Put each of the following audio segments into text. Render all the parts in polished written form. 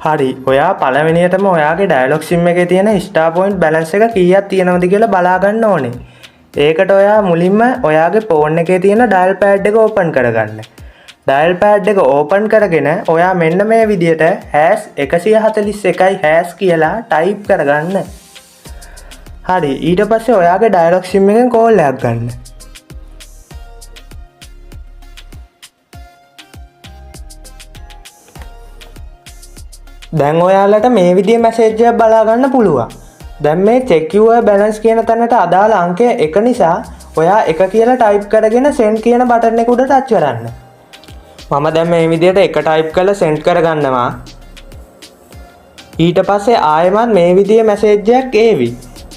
හරි ඔයා පළවෙනියටම ඔයාගේ ඩයලොග් සිම් එකේ තියෙන ස්ටාර් පොයින්ට් බැලන්ස් එක කීයක් තියෙනවද කියලා බලා ගන්න ඕනේ. ඒකට ඔයා මුලින්ම ඔයාගේ ෆෝන් එකේ තියෙන ඩයල් පෑඩ් එක ඕපන් කරගන්න. ඩයල් පෑඩ් එක ඕපන් කරගෙන ඔයා මෙන්න මේ විදියට #141# කියලා ටයිප් කරගන්න. හරි ඊට පස්සේ ඔයාගේ ඩයලොග් සිම් එකෙන් කෝල් එකක් ගන්න. දැන් ඔයාලට මේ විදිහේ මැසේජ් එකක් බලා ගන්න පුළුවන්. දැන් මේ check your balance කියන තැනට අදාළ අංකය 1 නිසා ඔයා 1 කියලා ටයිප් කරගෙන send කියන බටන් එක උඩ ටච් කරන්න. මම දැන් මේ විදිහට 1 ටයිප් කරලා send කරගන්නවා. ඊට පස්සේ ආයෙමත් මේ විදිහේ මැසේජ් එකක් ඒවි.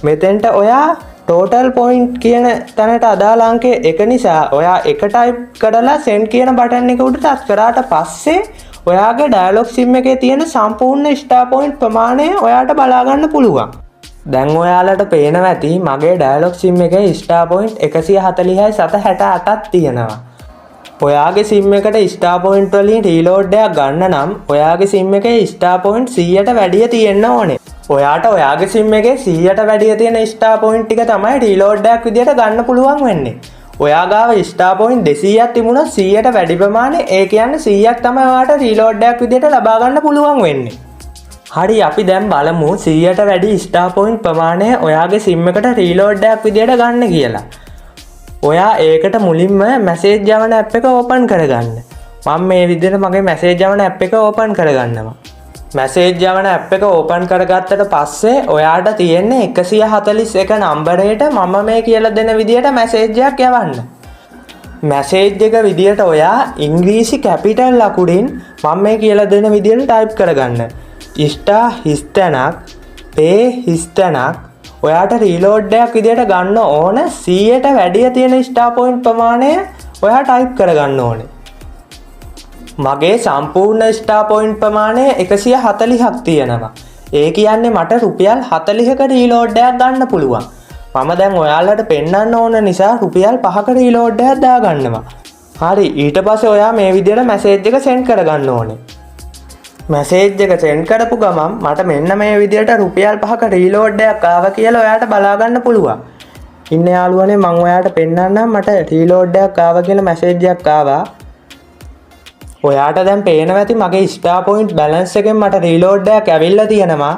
මෙතෙන්ට ඔයා total point කියන තැනට අදාළ අංකය 1 නිසා ඔයා 1 ටයිප් කරලා send කියන බටන් එක උඩ ටච් කරාට පස්සේ ඔයාගේ ඩයලොග් සිම් එකේ තියෙන සම්පූර්ණ ස්ටාර් පොයින්ට් ප්‍රමාණය ඔයාට බලා ගන්න පුළුවන්. දැන් ඔයාලට පේනවා ඇති මගේ ඩයලොග් සිම් එකේ ස්ටාර් පොයින්ට් 140යි 768ක් තියෙනවා. ඔයාගේ සිම් එකට ස්ටාර් පොයින්ට් වලින් රීලෝඩ් එකක් ගන්න නම් ඔයාගේ සිම් එකේ ස්ටාර් පොයින්ට් 100ට වැඩිය තියෙන්න ඕනේ. ඔයාට ඔයාගේ සිම් එකේ 100ට වැඩිය තියෙන ස්ටාර් පොයින්ට් ටික තමයි රීලෝඩ් එකක් විදියට ගන්න පුළුවන් වෙන්නේ. ඔයා ගාව ස්ටාර් පොයින්ට් 200ක් තිබුණොත් 100ට වැඩි ප්‍රමාණය ඒ කියන්නේ 100ක් තමයි ඔයාට රීලෝඩ් එකක් විදියට ලබා ගන්න පුළුවන් වෙන්නේ. හරි අපි දැන් බලමු 100ට වැඩි ස්ටාර් පොයින්ට් ප්‍රමාණය ඔයාගේ සිම් එකට රීලෝඩ් එකක් විදියට ගන්න කියලා. ඔයා ඒකට මුලින්ම මැසේජ් යවන ඇප් එක ඕපන් කරගන්න. මම මේ විදියට මගේ මැසේජ් යවන ඇප් එක ඕපන් කරගන්නවා. මැසේජ් යවන ඇප් එක ඕපන් කරගත්තට පස්සේ ඔයාට තියෙන්නේ 141 නම්බරයට මම මේ කියලා දෙන විදියට මැසේජ් එකක් යවන්න. මැසේජ් එක විදියට ඔයා ඉංග්‍රීසි කැපිටල් ලකුණින් මම මේ කියලා දෙන විදියට ටයිප් කරගන්න. ස්ටාර් හිස්තැනක් පේ හිස්තැනක් ඔයාට රීලෝඩ් එකක් විදියට ගන්න ඕන 100ට වැඩිය තියෙන ස්ටාර් පොයින්ට් ප්‍රමාණය ඔයා ටයිප් කරගන්න ඕනේ. මගේ සම්පූර්ණ ස්ටාර් පොයින්ට් ප්‍රමාණය 140ක් තියෙනවා. ඒ කියන්නේ මට රුපියල් 40ක රීලෝඩ් එකක් ගන්න පුළුවන්. මම දැන් ඔයාලට පෙන්වන්න ඕන නිසා රුපියල් 5ක රීලෝඩ් එකක් දාගන්නවා. හරි ඊට පස්සේ ඔයා මේ විදිහට මැසේජ් එක සෙන්ඩ් කරගන්න ඕනේ. මැසේජ් එක සෙන්ඩ් කරපු ගමන් මට මෙන්න මේ විදිහට රුපියල් 5ක රීලෝඩ් එකක් ආවා කියලා ඔයාට බලා ගන්න පුළුවන්. ඉන්න යාළුවනේ මම ඔයාට පෙන්වන්නම් මට රීලෝඩ් එකක් ආවා කියලා මැසේජ් එකක් ආවා. ඔයාට දැන් පේනවා ඇති මගේ ස්ටාර් පොයින්ට් බැලන්ස් එකෙන් මට රීලෝඩ් එකක් ඇවිල්ලා තියෙනවා.